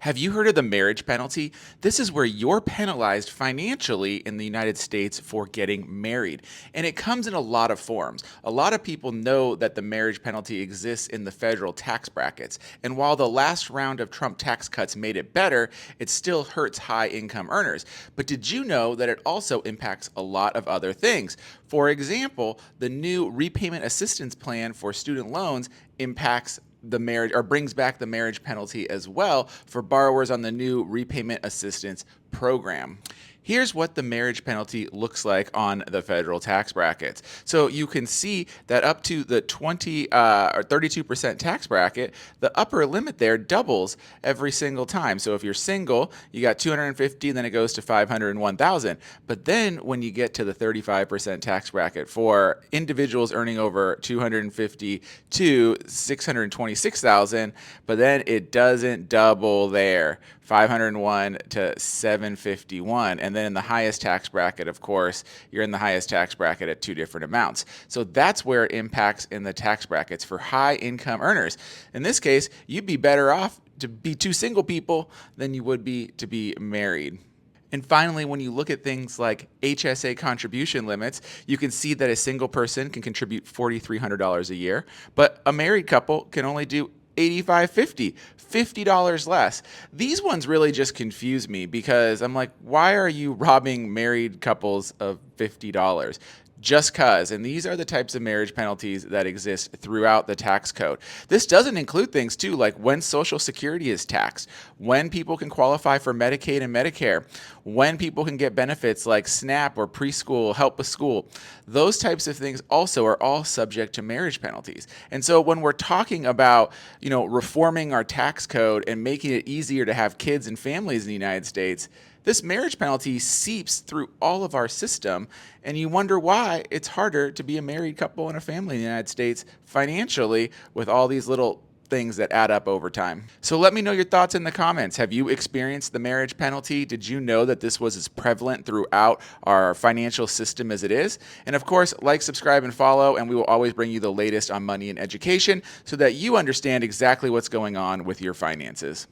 Have you heard of the marriage penalty? This is where you're penalized financially in the United States for getting married. And it comes in a lot of forms. A lot of people know that the marriage penalty exists in the federal tax brackets. And while the last round of Trump tax cuts made it better, it still hurts high income earners. But did you know that it also impacts a lot of other things? For example, the new repayment assistance plan for student loans impacts the marriage or brings back the marriage penalty as well for borrowers on the new repayment assistance program. Here's what the marriage penalty looks like on the federal tax brackets. So you can see that up to the 20 or 32% tax bracket, the upper limit there doubles every single time. So if you're single, you got 250, then it goes to 501,000. But then when you get to the 35% tax bracket for individuals earning over 250 to 626,000, but then it doesn't double there. 501 to 751. And then in the highest tax bracket, of course, you're in the highest tax bracket at two different amounts. So that's where it impacts in the tax brackets for high income earners. In this case, you'd be better off to be two single people than you would be to be married. And finally, when you look at things like HSA contribution limits, you can see that a single person can contribute $4,300 a year, but a married couple can only do $85.50, $50 less. These ones really just confuse me because I'm like, why are you robbing married couples of $50? Just cause. And these are the types of marriage penalties that exist throughout the tax code. This doesn't include things too, like when Social Security is taxed, when people can qualify for Medicaid and Medicare, when people can get benefits like SNAP or preschool, help with school. Those types of things also are all subject to marriage penalties. And so when we're talking about, reforming our tax code and making it easier to have kids and families in the United States, this marriage penalty seeps through all of our system, and you wonder why it's harder to be a married couple and a family in the United States financially with all these little things that add up over time. So let me know your thoughts in the comments. Have you experienced the marriage penalty? Did you know that this was as prevalent throughout our financial system as it is? And of course, like, subscribe, and follow, and we will always bring you the latest on money and education so that you understand exactly what's going on with your finances.